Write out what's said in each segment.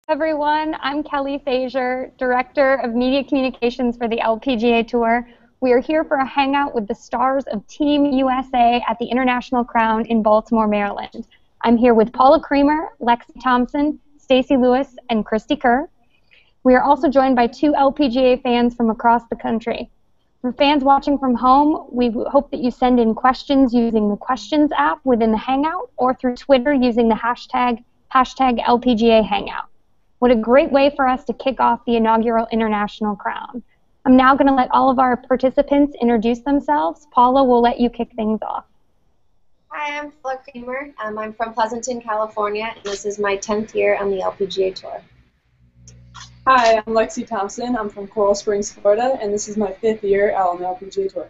Everyone, I'm Kelly Fazier, Director of Media Communications for the LPGA Tour. We are here for a hangout with the stars of Team USA at the International Crown in Baltimore, Maryland. I'm here with Paula Creamer, Lexi Thompson, Stacy Lewis, and Cristie Kerr. We are also joined by 2 LPGA fans from across the country. For fans watching from home, we hope that you send in questions using the Questions app within the Hangout or through Twitter using the hashtag LPGA Hangout. What a great way for us to kick off the inaugural International Crown. I'm now going to let all of our participants introduce themselves. Paula, will let you kick things off. Hi, I'm Paula Creamer. I'm from Pleasanton, California, and this is my 10th year on the LPGA Tour. Hi, I'm Lexi Thompson. I'm from Coral Springs, Florida, and this is my 5th year out on the LPGA Tour.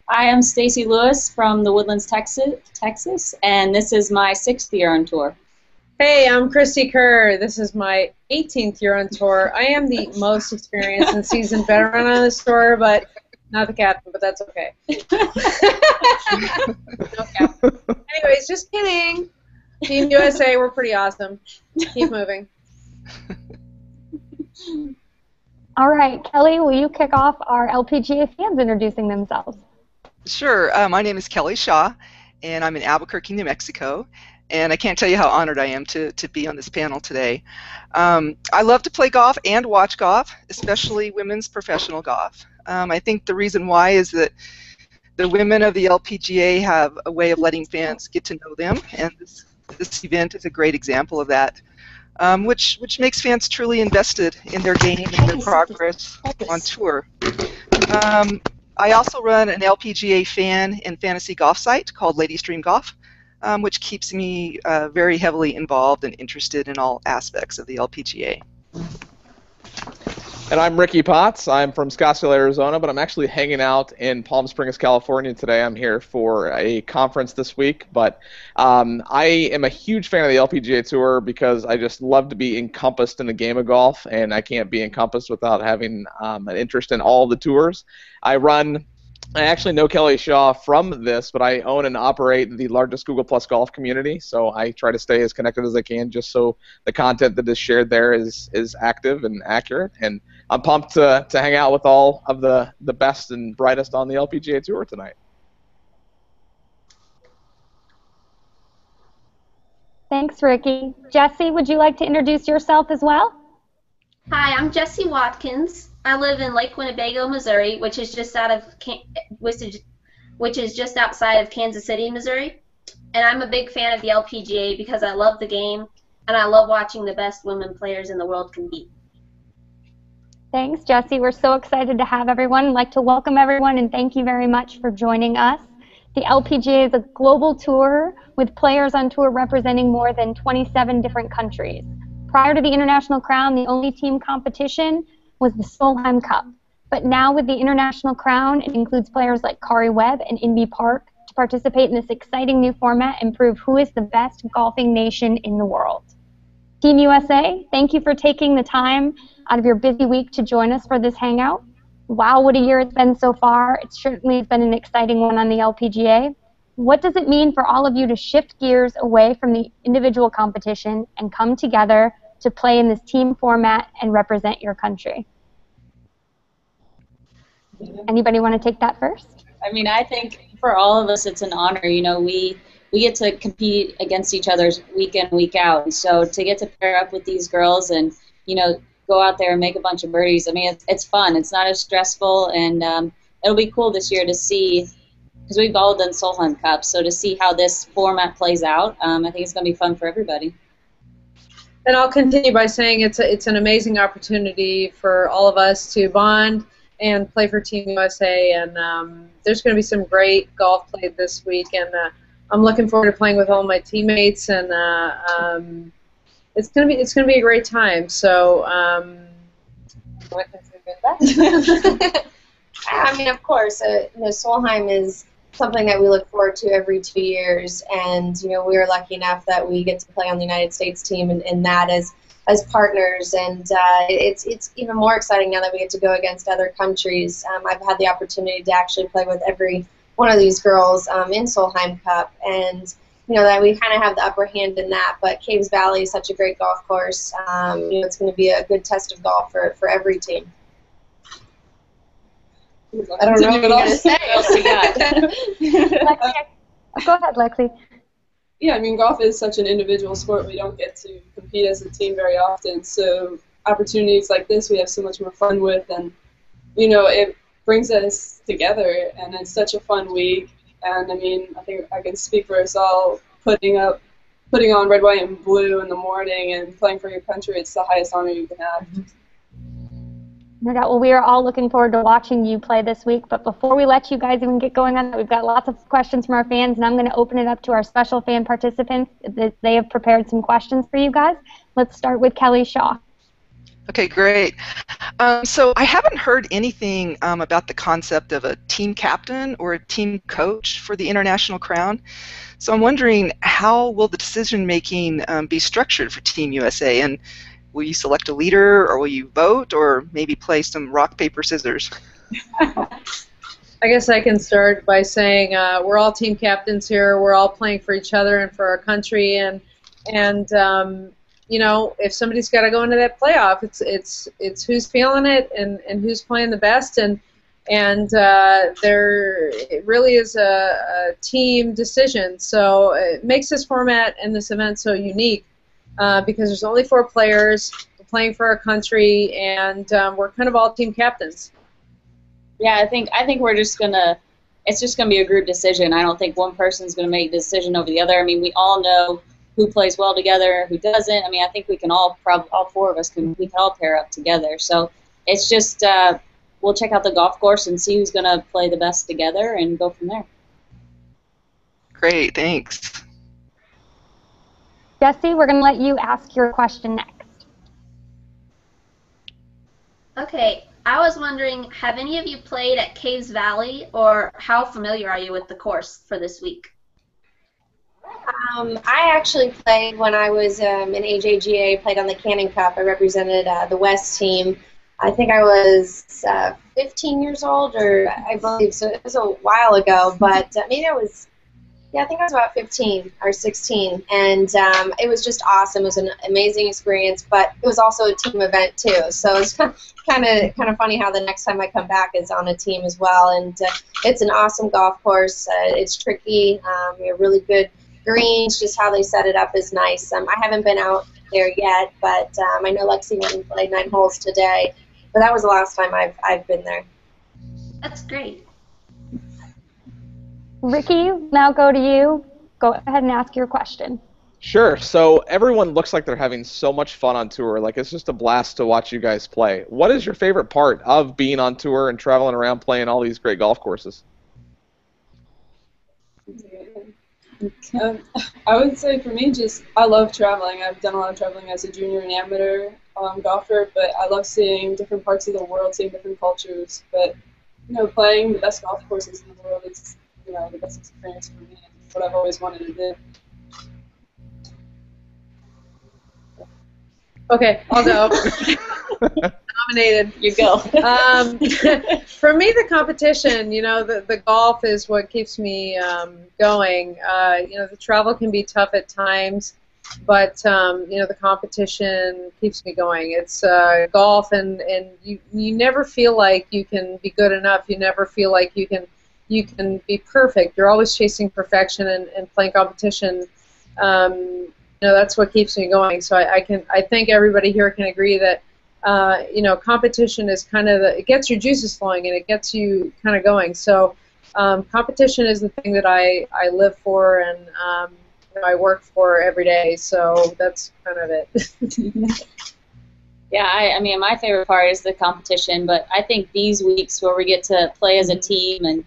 Hi, I'm Stacy Lewis from the Woodlands, Texas, and this is my 6th year on tour. Hey, I'm Cristie Kerr. This is my 18th year on tour. I am the most experienced and seasoned veteran on this tour, but not the captain, but that's okay. No captain. Anyways, just kidding. Team USA, we're pretty awesome. Keep moving. All right, Kelly, will you kick off our LPGA fans introducing themselves? Sure. My name is Kelly Shaw, and I'm in Albuquerque, New Mexico. And I can't tell you how honored I am to be on this panel today. I love to play golf and watch golf, especially women's professional golf. I think the reason why is that the women of the LPGA have a way of letting fans get to know them, and this event is a great example of that, which makes fans truly invested in their game and their progress on tour. I also run an LPGA fan and fantasy golf site called Ladies Dream Golf, which keeps me very heavily involved and interested in all aspects of the LPGA. And I'm Ricky Potts. I'm from Scottsdale, Arizona, but I'm actually hanging out in Palm Springs, California today. I'm here for a conference this week, but I am a huge fan of the LPGA Tour because I just love to be encompassed in the game of golf, and I can't be encompassed without having an interest in all the tours. I actually know Kelly Shaw from this, but I own and operate the largest Google Plus golf community, so I try to stay as connected as I can just so the content that is shared there is active and accurate. And I'm pumped to hang out with all of the best and brightest on the LPGA Tour tonight. Thanks, Ricky. Jesse, would you like to introduce yourself as well? Hi, I'm Jessie Watkins. I live in Lake Winnebago, Missouri, which is just outside of Kansas City, Missouri. And I'm a big fan of the LPGA because I love the game and I love watching the best women players in the world compete. Thanks, Jesse. We're so excited to have everyone. I'd like to welcome everyone and thank you very much for joining us. The LPGA is a global tour with players on tour representing more than 27 different countries. Prior to the International Crown, the only team competition was the Solheim Cup. But now with the International Crown, it includes players like Kari Webb and Inbee Park to participate in this exciting new format and prove who is the best golfing nation in the world. Team USA, thank you for taking the time out of your busy week to join us for this hangout. Wow, what a year it's been so far. It certainly has been an exciting one on the LPGA. What does it mean for all of you to shift gears away from the individual competition and come together to play in this team format and represent your country? Anybody want to take that first? I mean, I think for all of us it's an honor. You know, we get to compete against each other week in, week out. And so to get to pair up with these girls and, you know, go out there and make a bunch of birdies, I mean, it's fun. It's not as stressful, and it'll be cool this year to see, because we've all done Solheim Cup, so to see how this format plays out, I think it's going to be fun for everybody. And I'll continue by saying it's an amazing opportunity for all of us to bond and play for Team USA, and there's going to be some great golf played this week, and I'm looking forward to playing with all my teammates, and it's going to be a great time. So, what can I say about that? I mean, of course, Solheim is something that we look forward to every 2 years, and we are lucky enough that we get to play on the United States team and that as partners, and it's even more exciting now that we get to go against other countries. I've had the opportunity to actually play with every one of these girls in Solheim Cup, and that we kind of have the upper hand in that. But Caves Valley is such a great golf course. It's going to be a good test of golf for every team. I don't know what you're going to say. What else you got? Lexi, go ahead, Lexi. Yeah, I mean, golf is such an individual sport. We don't get to compete as a team very often. So opportunities like this we have so much more fun with. And, it brings us together. And it's such a fun week. And, I mean, I think I can speak for us all, putting on red, white, and blue in the morning and playing for your country, it's the highest honor you can have. No doubt. Well, we are all looking forward to watching you play this week. But before we let you guys even get going on that, we've got lots of questions from our fans, and I'm going to open it up to our special fan participants. They have prepared some questions for you guys. Let's start with Kelly Shaw. Okay, great. So I haven't heard anything about the concept of a team captain or a team coach for the International Crown. So I'm wondering, how will the decision-making be structured for Team USA? And will you select a leader, or will you vote, or maybe play some rock, paper, scissors? I guess I can start by saying we're all team captains here. We're all playing for each other and for our country. And if somebody's got to go into that playoff, it's who's feeling it and who's playing the best. And it really is a team decision. So it makes this format and this event so unique. Because there's only 4 players, we're playing for our country, and we're kind of all team captains. Yeah, I think it's just gonna be a group decision. I don't think one person's gonna make the decision over the other. I mean, we all know who plays well together, who doesn't. I mean, I think we can all 4 of us we can all pair up together. So it's just we'll check out the golf course and see who's gonna play the best together and go from there. Great, thanks. Jesse, we're going to let you ask your question next. Okay, I was wondering, have any of you played at Caves Valley, or how familiar are you with the course for this week? I actually played when I was in AJGA, played on the Cannon Cup. I represented the West team. I think I was 15 years old, or I believe, so it was a while ago, but maybe I was, I think I was about 15 or 16, and it was just awesome. It was an amazing experience, but it was also a team event too, so it's kind of funny how the next time I come back is on a team as well, and it's an awesome golf course. It's tricky, really good greens, just how they set it up is nice. I haven't been out there yet, but I know Lexi went and played 9 holes today, but that was the last time I've been there. That's great. Ricky, now go to you. Go ahead and ask your question. Sure. So everyone looks like they're having so much fun on tour. Like, it's just a blast to watch you guys play. What is your favorite part of being on tour and traveling around playing all these great golf courses? I would say for me, I love traveling. I've done a lot of traveling as a junior and amateur golfer, but I love seeing different parts of the world, seeing different cultures. But playing the best golf courses in the world is the best experience for me. It's what I've always wanted to do. Okay, I'll go. Nominated. You go. For me, the competition, the golf is what keeps me going. The travel can be tough at times, but the competition keeps me going. It's golf, and you never feel like you can be good enough. You never feel like you can be perfect. You're always chasing perfection and playing competition. That's what keeps me going. So I think everybody here can agree that competition is kind of it gets your juices flowing and it gets you kind of going. So competition is the thing that I live for and I work for every day. So that's kind of it. Yeah, I mean, my favorite part is the competition, but I think these weeks where we get to play as a team, and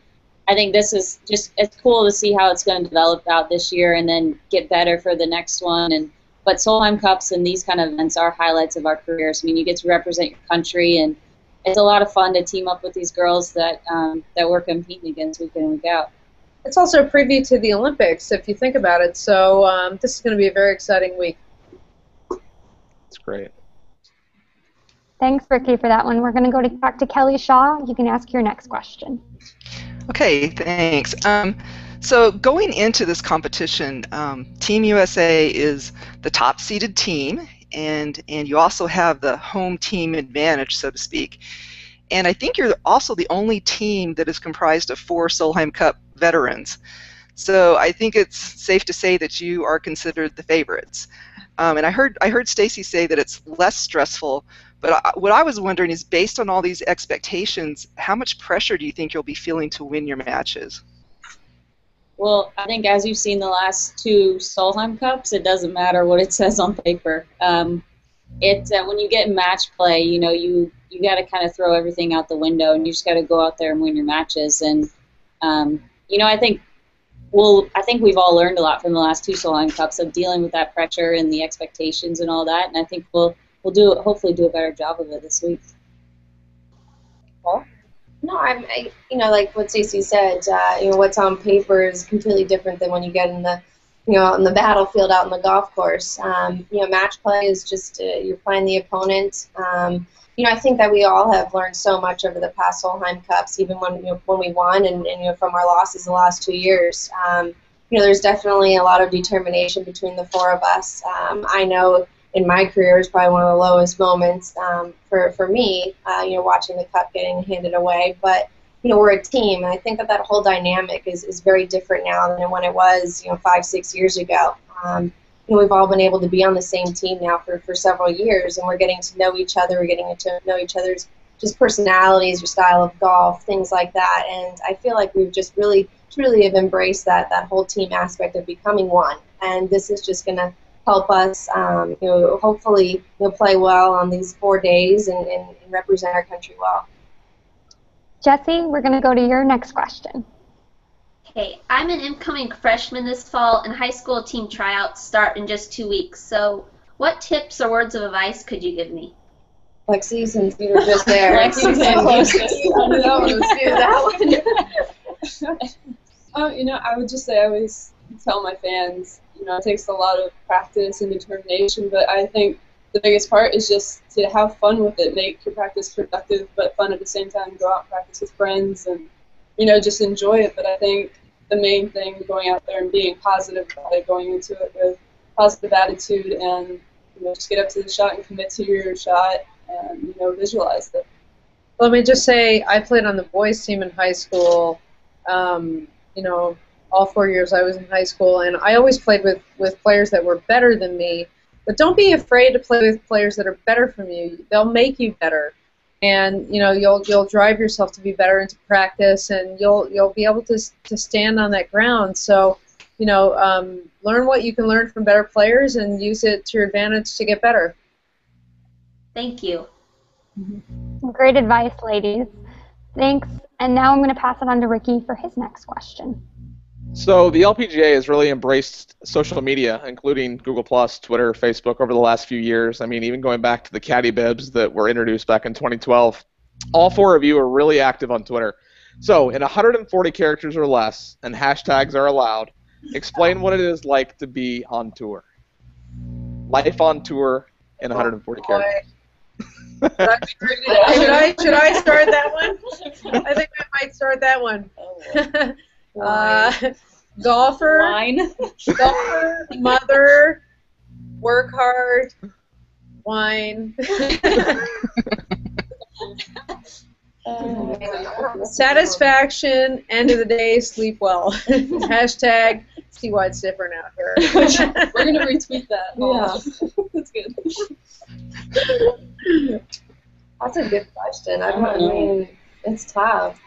I think this is it's cool to see how it's going to develop out this year and then get better for the next one. But Solheim Cups and these kind of events are highlights of our careers. I mean, you get to represent your country, and it's a lot of fun to team up with these girls that we're competing against week in and week out. It's also a preview to the Olympics, if you think about it. So this is going to be a very exciting week. That's great. Thanks, Ricky, for that one. We're going to go back to Kelly Shaw. You can ask your next question. Okay, thanks. So going into this competition, Team USA is the top seeded team, and you also have the home team advantage, so to speak. And I think you're also the only team that is comprised of 4 Solheim Cup veterans. So I think it's safe to say that you are considered the favorites. And I heard Stacy say that it's less stressful, but what I was wondering is, based on all these expectations, how much pressure do you think you'll be feeling to win your matches? Well, I think as you've seen the last 2 Solheim Cups, it doesn't matter what it says on paper. When you get match play, you know, you got to kind of throw everything out the window, and you just got to go out there and win your matches. And you know, I think we've all learned a lot from the last 2 Solheim Cups of dealing with that pressure and the expectations and all that. And I think we'll hopefully do a better job of it this week. Paul? No, you know, like what Stacy said, you know, what's on paper is completely different than when you get in the, you know, on the battlefield out on the golf course. You know, match play is just you're playing the opponent. You know, I think that we all have learned so much over the past Solheim Cups, even when we won and you know, from our losses the last 2 years. You know, there's definitely a lot of determination between the 4 of us. I know in my career is probably one of the lowest moments for me, you know, watching the cup getting handed away. But, you know, we're a team, and I think that whole dynamic is very different now than when it was, you know, 5-6 years ago. You know, we've all been able to be on the same team now for several years, and we're getting to know each other. We're getting to know each other's just personalities, your style of golf, things like that. And I feel like we've just really, truly have embraced that whole team aspect of becoming one. And this is just going to help us, you know, hopefully, you know, play well on these 4 days and represent our country well. Jessie, we're going to go to your next question. Okay, I'm an incoming freshman this fall, and high school team tryouts start in just 2 weeks. So what tips or words of advice could you give me? Lexi, since you were just there. Lexi's the closest. You know, I would just say I always tell my fans, you know, it takes a lot of practice and determination, but I think the biggest part is just to have fun with it, make your practice productive but fun at the same time, go out and practice with friends and, you know, just enjoy it. But I think the main thing, going out there and being positive about it, going into it with positive attitude and, you know, just get up to the shot and commit to your shot and, you know, visualize it. Let me just say, I played on the boys team in high school. You know, all 4 years I was in high school, and I always played with players that were better than me. But don't be afraid to play with players that are better from you. They'll make you better, and you know, you'll drive yourself to be better into practice, and you'll be able to stand on that ground. So, you know, learn what you can learn from better players and use it to your advantage to get better. Thank you. Great advice, ladies. Thanks. And now I'm going to pass it on to Ricky for his next question. So the LPGA has really embraced social media, including Google+, Twitter, Facebook, over the last few years. I mean, even going back to the caddy bibs that were introduced back in 2012. All 4 of you are really active on Twitter. So in 140 characters or less, and hashtags are allowed, explain what it is like to be on tour. Life on tour in 140 characters. Should I start that one? I think I might start that one. Golfer, mother, work hard, wine. Satisfaction, end of the day, sleep well. Hashtag, see why it's different out here. We're going to retweet that. Yeah. That's good. That's a good question. I mean, it's tough.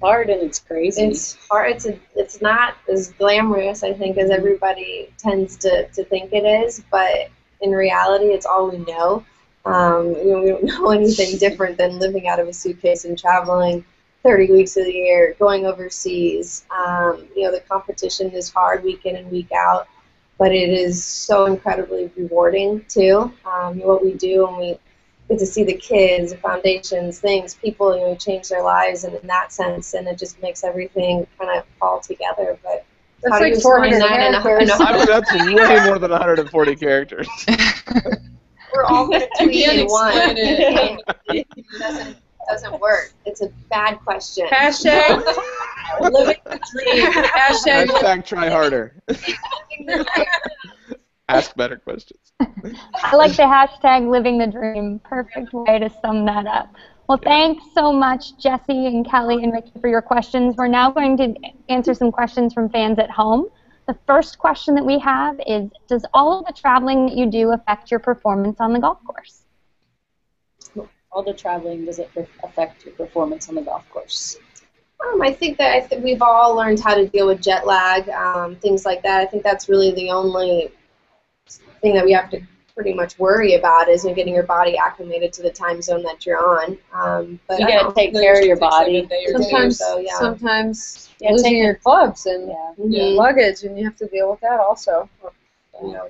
Hard and it's crazy. It's hard. It's not as glamorous, I think, as everybody tends to think it is. But in reality, it's all we know. You know, we don't know anything different than living out of a suitcase and traveling 30 weeks of the year, going overseas. You know, the competition is hard week in and week out, but it is so incredibly rewarding too. What we do, and we get to see the kids, the foundations, things, people, you know, change their lives, and in that sense, and it just makes everything kind of fall together. But that's like 400 characters. I mean, that's way more than 140 characters. We're all going to tweet in one. It doesn't work. It's a bad question. Hashtag Living the dream. Hashtag try harder. Ask better questions. I like the hashtag living the dream. Perfect way to sum that up. Well, thanks so much, Jesse and Kelly and Ricky, for your questions. We're now going to answer some questions from fans at home. The first question that we have is, does all of the traveling that you do affect your performance on the golf course? All the traveling, does it affect your performance on the golf course? I think that we've all learned how to deal with jet lag, things like that. I think that's really the only thing that we have to pretty much worry about is getting your body acclimated to the time zone that you're on. But you got to take care of your body. Sometimes losing your clubs and luggage, and you have to deal with that also.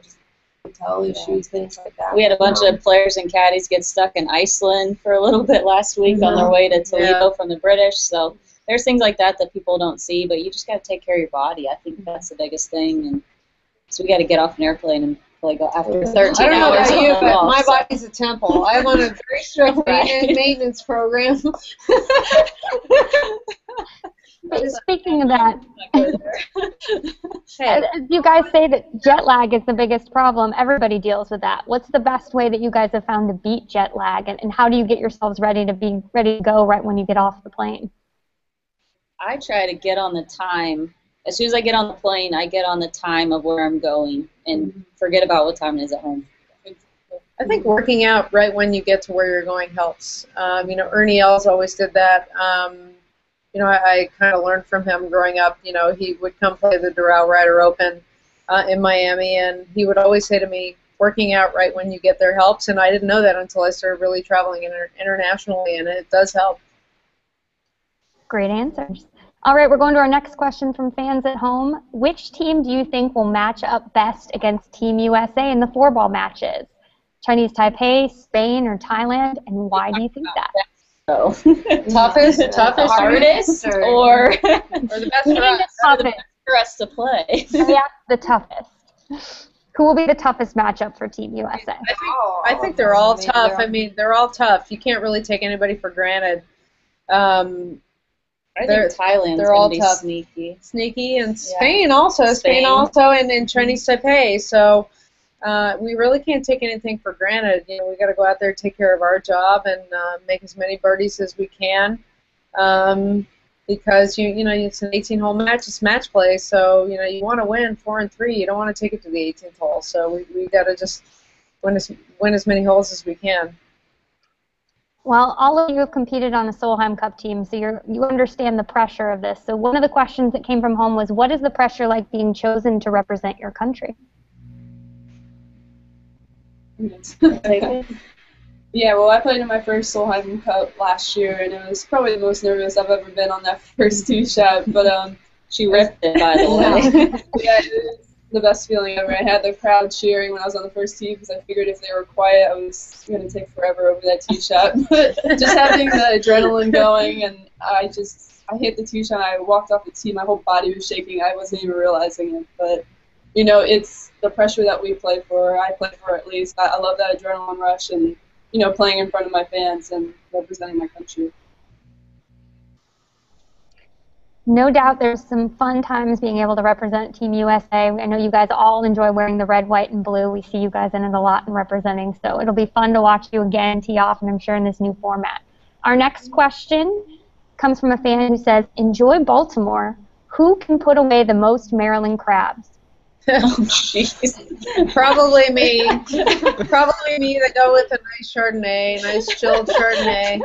Just hotel issues, things like that. We had a bunch of players and caddies get stuck in Iceland for a little bit last week on their way to Toledo from the British. So there's things like that that people don't see, but you just got to take care of your body. I think that's the biggest thing. And so we got to get off an airplane and play golf after 13 hours. I don't know about you, but my so. body's a temple. I'm on a very strict maintenance program. Speaking of that, as you guys say that jet lag is the biggest problem, everybody deals with that. What's the best way that you guys have found to beat jet lag, and how do you get yourselves ready to go right when you get off the plane? I try to get on the time. As soon as I get on the plane, I get on the time of where I'm going and forget about what time it is at home. I think working out right when you get to where you're going helps. Ernie Els always did that. I kind of learned from him growing up. He would come play the Doral Ryder Open in Miami, and he would always say to me, working out right when you get there helps, and I didn't know that until I started really traveling internationally, and it does help. Great answers. All right, we're going to our next question from fans at home. Which team do you think will match up best against Team USA in the 4-ball matches? Chinese Taipei, Spain, or Thailand, and why do you think that? So. toughest, hardest, or the best for us? Toughest. For us to play. Yeah, the toughest. Who will be the toughest matchup for Team USA? I think they're all tough. I mean, they're all tough. You can't really take anybody for granted. I think Thailand's going to be tough. Sneaky, and Spain also. Spain also, and Chinese Taipei. So we really can't take anything for granted. We got to go out there, take care of our job, and make as many birdies as we can. Because it's an 18-hole match. It's match play, so you want to win 4 and 3. You don't want to take it to the 18th hole. So we got to just win as many holes as we can. Well, all of you have competed on a Solheim Cup team, so you understand the pressure of this. So one of the questions that came from home was, what is the pressure like being chosen to represent your country? Yeah, well, I played in my first Solheim Cup last year, and it was probably the most nervous I've ever been on that first tee shot. But she ripped it, by the way. Yeah, it was the best feeling ever. I had the crowd cheering when I was on the first tee because I figured if they were quiet, I was going to take forever over that tee shot. But just having the adrenaline going, and I hit the tee shot. I walked off the tee. My whole body was shaking. I wasn't even realizing it. But it's the pressure that we play for. I play for at least. I love that adrenaline rush and playing in front of my fans and representing my country. No doubt there's some fun times being able to represent Team USA. I know you guys all enjoy wearing the red, white, and blue. We see you guys in it a lot and representing, so it'll be fun to watch you again tee off, and I'm sure in this new format. Our next question comes from a fan who says, enjoy Baltimore. Who can put away the most Maryland crabs? Oh, jeez. Probably me. Probably me to go with a nice Chardonnay, nice chilled Chardonnay.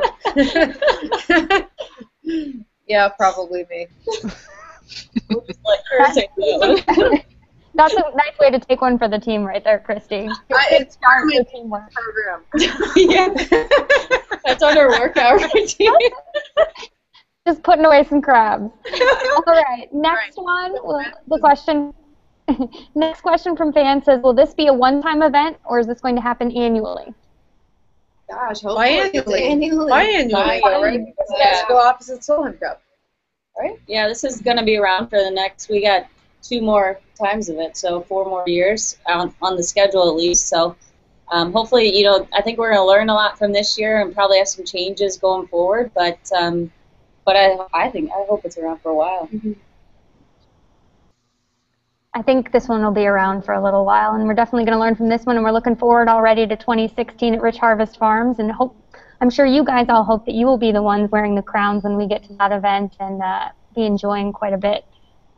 Yeah, probably me. We'll just let her take that. That's a nice way to take one for the team right there, Cristie. It's part of my teamwork program. Yeah. That's on her workout routine. Just putting away some crabs. All right, next one. Well, the question. Next question from fans says, will this be a one-time event, or is this going to happen annually? Gosh, hopefully Biannually, right? Because that's the opposite Solheim Cup, right? Yeah, this is going to be around for the next. We got 2 more times of it, so 4 more years on the schedule at least. So hopefully, I think we're going to learn a lot from this year and probably have some changes going forward. But But I hope it's around for a while. Mm-hmm. I think this one will be around for a little while, and we're definitely going to learn from this one, and we're looking forward already to 2016 at Rich Harvest Farms, and I'm sure you guys all hope that you will be the ones wearing the crowns when we get to that event and be enjoying quite a bit,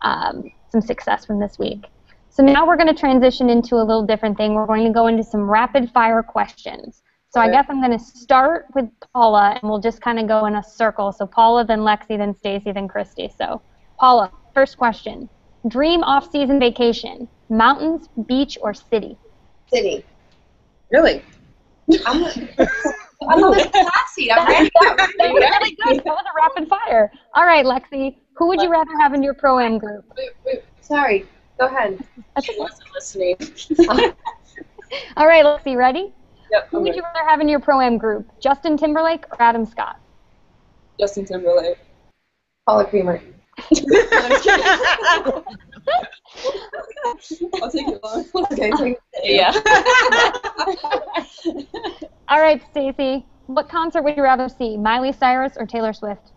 some success from this week. So now we're going to transition into a little different thing. We're going to go into some rapid-fire questions. So I guess I'm going to start with Paula, and we'll just kind of go in a circle. So Paula, then Lexi, then Stacy, then Cristie. So Paula, first question. Dream off-season vacation, mountains, beach, or city? City. Really? I'm a bit classy. I'm ready. That was really good. That was a rapid fire. All right, Lexi, who would you rather have in your Pro-Am group? Wait, sorry. Go ahead. I wasn't listening. All right, Lexi, ready? Yep. Who would you rather have in your Pro-Am group, Justin Timberlake or Adam Scott? Justin Timberlake. Paula Creamer. I'll take it long. Okay, take it. Yeah. All right, Stacy, what concert would you rather see, Miley Cyrus or Taylor Swift?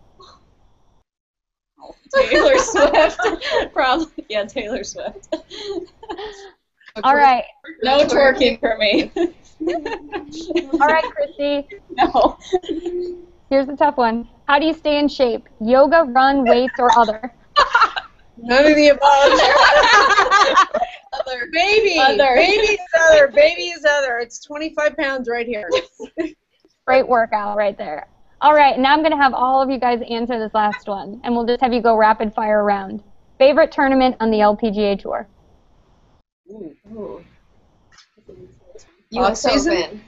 Taylor Swift. Probably, yeah, Taylor Swift. All right. No twerking for me. All right, Cristie. No. Here's the tough one. How do you stay in shape? Yoga, run, weights, or other? None of the above. Other. Baby. Other. Baby is other. Baby is other. It's 25 pounds right here. Great workout right there. All right, now I'm going to have all of you guys answer this last one, and we'll just have you go rapid fire around. Favorite tournament on the LPGA Tour? US Off-season?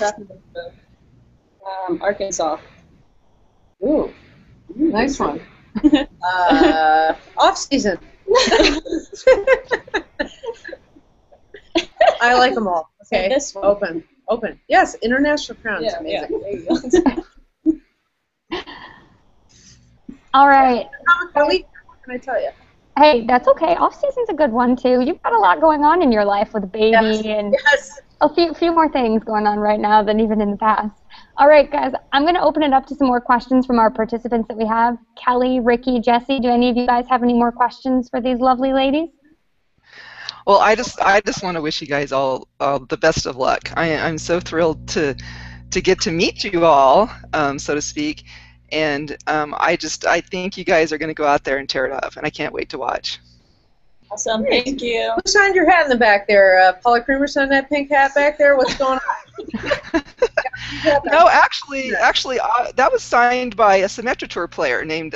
Open. Arkansas. Ooh, nice one. Off season. I like them all. Okay, this one. Open. Yes, international crowns. Yeah, Amazing. yeah, there you go. All right. Kelly, what can I tell you? Hey, that's okay. Off season's a good one too. You've got a lot going on in your life with a baby and Yes. a few more things going on right now than even in the past. All right, guys, I'm going to open it up to some more questions from our participants that we have. Kelly, Ricky, Jesse, do any of you guys have any more questions for these lovely ladies? Well, I just want to wish you guys all the best of luck. I'm so thrilled to get to meet you all, so to speak, and I think you guys are going to go out there and tear it up, and I can't wait to watch. Awesome, thank you. Who signed your hat in the back there? Paula Creamer signed that pink hat back there? What's going on? No, actually, that was signed by a Symetra Tour player named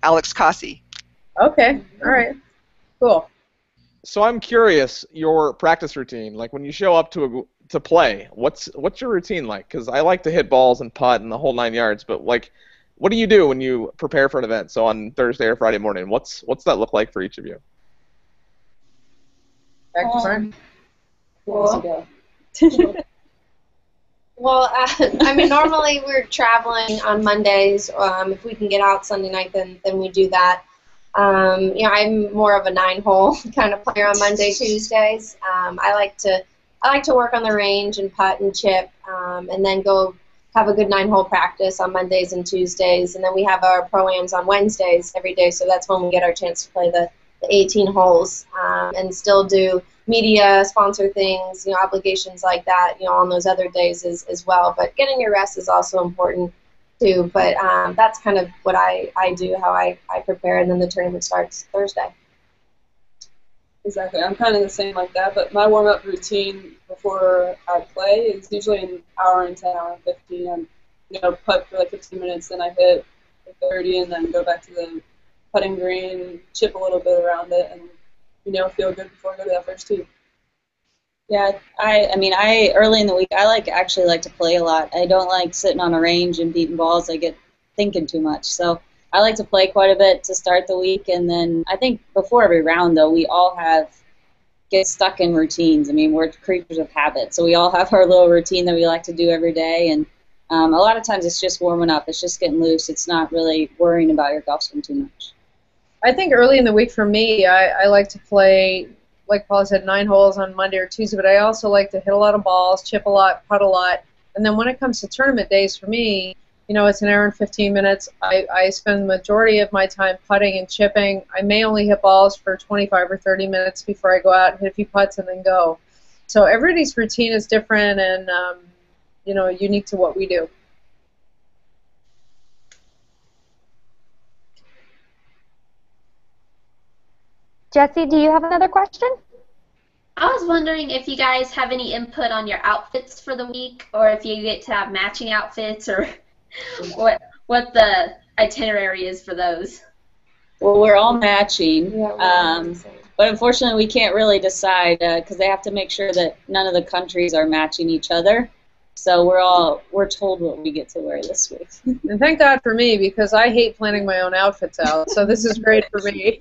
Alex Cossey. Okay, all right, cool. So I'm curious, your practice routine, like when you show up to play, what's your routine like? Because I like to hit balls and putt and the whole 9 yards, but like, what do you do when you prepare for an event? So on Thursday or Friday morning, what's that look like for each of you? Back to front. Well, I mean, normally we're traveling on Mondays. If we can get out Sunday night, then we do that. I'm more of a 9-hole kind of player on Monday, Tuesdays. I like to work on the range and putt and chip, and then go have a good 9-hole practice on Mondays and Tuesdays, and then we have our pro-ams on Wednesdays every day. So that's when we get our chance to play the 18 holes, and still do media, sponsor things, obligations like that, on those other days as well. But getting your rest is also important too. But that's kind of what I do, how I prepare, and then the tournament starts Thursday. Exactly. I'm kind of the same like that, but my warm-up routine before I play is usually an hour and 10, hour and 15. And, putt for like 15 minutes, then I hit 30, and then go back to the putting green, chip a little bit around it, and feel good before I go to that first tee. Yeah, I early in the week, I actually like to play a lot. I don't like sitting on a range and beating balls. I get thinking too much. So I like to play quite a bit to start the week, and then I think before every round, though, we all get stuck in routines. I mean, we're creatures of habit, so we all have our little routine that we like to do every day, and a lot of times it's just warming up. It's just getting loose. It's not really worrying about your golf swing too much. I think early in the week for me, I like to play, like Paula said, 9 holes on Monday or Tuesday, but I also like to hit a lot of balls, chip a lot, putt a lot. And then when it comes to tournament days for me, it's an hour and 15 minutes. I spend the majority of my time putting and chipping. I may only hit balls for 25 or 30 minutes before I go out and hit a few putts and then go. So everybody's routine is different and, unique to what we do. Jesse, do you have another question? I was wondering if you guys have any input on your outfits for the week, or if you get to have matching outfits, or what the itinerary is for those. Well, we're all matching, but unfortunately we can't really decide because they have to make sure that none of the countries are matching each other. So we're told what we get to wear this week. And thank God for me, because I hate planning my own outfits out. So this is great for me.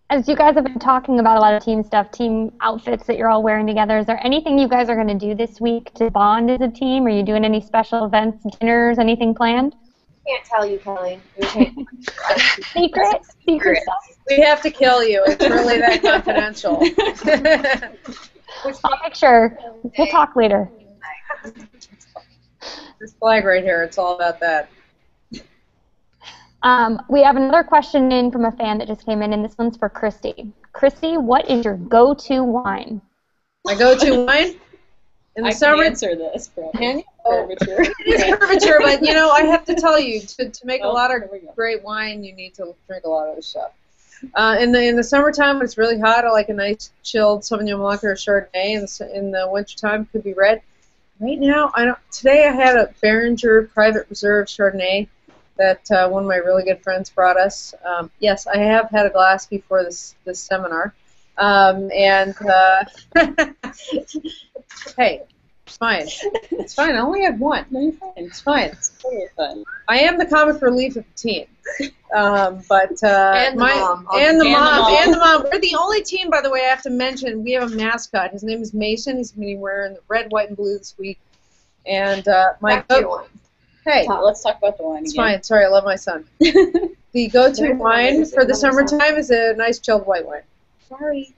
As you guys have been talking about a lot of team stuff, team outfits that you're all wearing together, is there anything you guys are going to do this week to bond as a team? Are you doing any special events, dinners, anything planned? Can't tell you, Kelly. We can't. Secret stuff? We have to kill you. It's really that confidential. I'll make sure. We'll talk later. This flag right here, it's all about that. We have another question in from a fan that just came in, and this one's for Cristie. Cristie, what is your go-to wine? My go-to wine? In the summer, can answer this, probably. Can you? Curvature. It is curvature, but I have to tell you, to make a lot of great wine, you need to drink a lot of this stuff. In the summertime, when it's really hot, I like a nice chilled Sauvignon Blanc or Chardonnay. In the wintertime, it could be red. Right now, today I had a Behringer Private Reserve Chardonnay that one of my really good friends brought us. Yes, I have had a glass before this seminar. Hey, it's fine. It's fine. I only had one. No, you're fine. It's fine. It's totally fun. I am the comic relief of the team. And the mom. We're the only team, by the way, I have to mention, we have a mascot. His name is Mason. He's going to be wearing the red, white, and blue this week. And Hey, let's talk about the wine it's again. Fine. Sorry, I love my son. The go-to wine for the summertime is a nice chilled white wine. Sorry.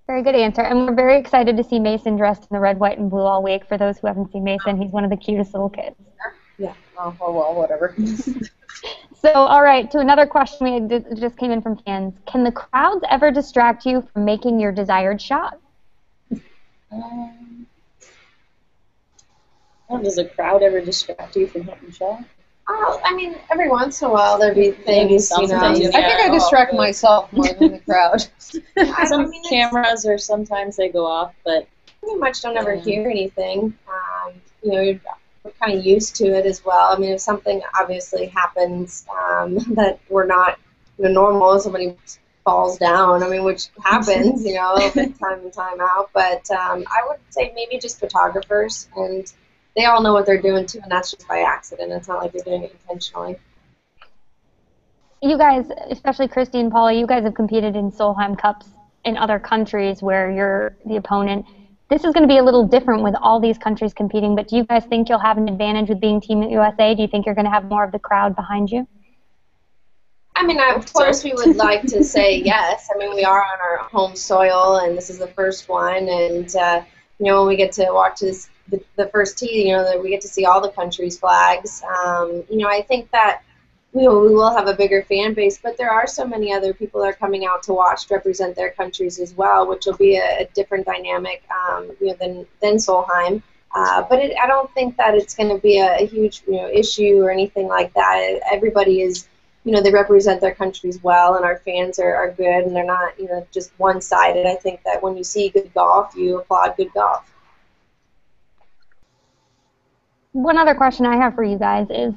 Very good answer. And we're very excited to see Mason dressed in the red, white, and blue all week. For those who haven't seen Mason, he's one of the cutest little kids. Yeah. Oh well, whatever. So, all right, to another question we just came in from fans. Can the crowds ever distract you from making your desired shot? Does a crowd ever distract you from hitting shot? Oh, I mean, every once in a while there'd be things, I think I distract myself more than the crowd. Some cameras or sometimes they go off, but pretty much don't ever hear anything. We're kind of used to it as well. I mean, if something obviously happens that we're not normal, somebody falls down, which happens, time and time out. But I would say maybe just photographers, and they all know what they're doing too, and that's just by accident. It's not like they're doing it intentionally. You guys, especially Cristie and Paula, you guys have competed in Solheim Cups in other countries where you're the opponent. This is going to be a little different with all these countries competing, but do you guys think you'll have an advantage with being Team USA? Do you think you're going to have more of the crowd behind you? Of course we would like to say yes. We are on our home soil, and this is the first one, and when we get to walk to the first tee, that we get to see all the countries' flags. I think that we will have a bigger fan base, but there are so many other people that are coming out to watch to represent their countries as well, which will be a different dynamic than Solheim. But I don't think that it's going to be a huge issue or anything like that. Everybody is, they represent their countries well, and our fans are good, and they're not just one-sided. I think that when you see good golf, you applaud good golf. One other question I have for you guys is,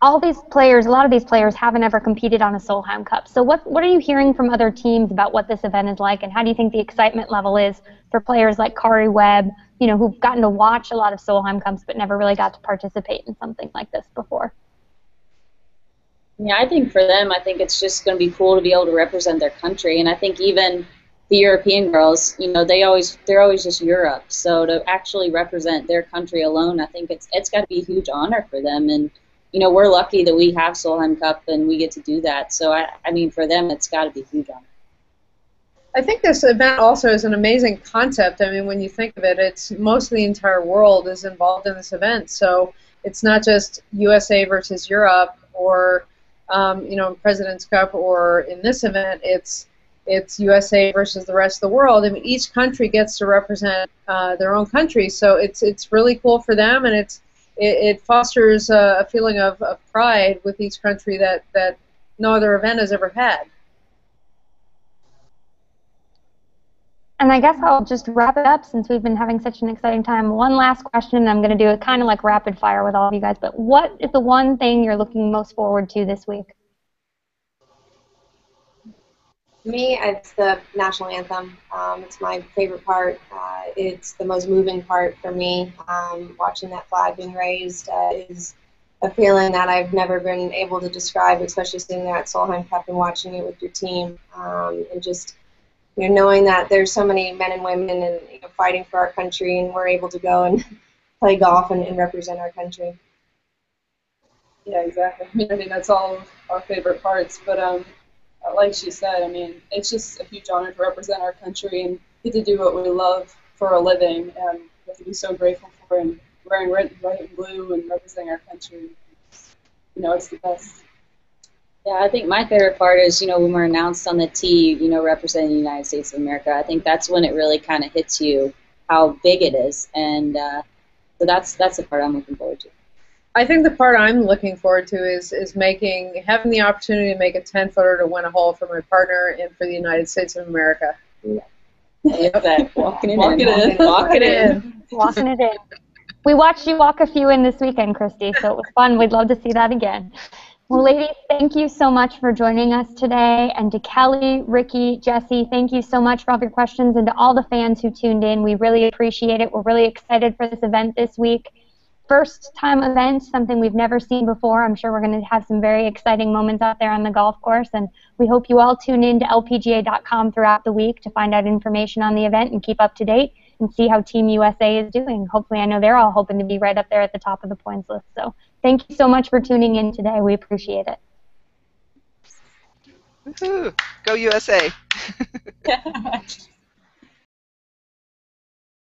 a lot of these players haven't ever competed on a Solheim Cup. So what are you hearing from other teams about what this event is like, and how do you think the excitement level is for players like Kari Webb, who've gotten to watch a lot of Solheim Cups but never really got to participate in something like this before? Yeah, I think for them, I think it's just going to be cool to be able to represent their country, and I think even the European girls, they're always just Europe. So to actually represent their country alone, I think it's got to be a huge honor for them. And we're lucky that we have Solheim Cup and we get to do that. So I mean, for them, it's got to be a huge honor. I think this event also is an amazing concept. I mean, when you think of it, it's most of the entire world is involved in this event. So it's not just USA versus Europe or, you know, President's Cup or in this event, it's USA versus the rest of the world. I mean, each country gets to represent their own country, so it's really cool for them, and it fosters a feeling of pride with each country that no other event has ever had. And I guess I'll just wrap it up since we've been having such an exciting time. One last question, and I'm going to do it kind of like rapid fire with all of you guys, but what is the one thing you're looking most forward to this week? Me, it's the national anthem. It's my favorite part. It's the most moving part for me. Watching that flag being raised is a feeling that I've never been able to describe, especially sitting there at Solheim Cup and watching it with your team, and just knowing that there's so many men and women and fighting for our country, and we're able to go and play golf and represent our country. Yeah, exactly. I mean, that's all of our favorite parts. But like she said, I mean, it's just a huge honor to represent our country and get to do what we love for a living, and we have to be so grateful for and wearing red, white, and blue and representing our country. It's the best. Yeah, I think my favorite part is, when we're announced on the tee, representing the United States of America. I think that's when it really kind of hits you how big it is, and so that's the part I'm looking forward to. I think the part I'm looking forward to is having the opportunity to make a 10-footer to win a hole for my partner and for the United States of America. Yeah. Yep. Walking it in. We watched you walk a few in this weekend, Cristie, so it was fun. We'd love to see that again. Well, ladies, thank you so much for joining us today. And to Kelly, Ricky, Jesse, thank you so much for all your questions. And to all the fans who tuned in, we really appreciate it. We're really excited for this event this week. First-time event, something we've never seen before. I'm sure we're going to have some very exciting moments out there on the golf course. And we hope you all tune in to LPGA.com throughout the week to find out information on the event and keep up to date and see how Team USA is doing. Hopefully, I know they're all hoping to be right up there at the top of the points list. So thank you so much for tuning in today. We appreciate it. Woohoo! Go USA!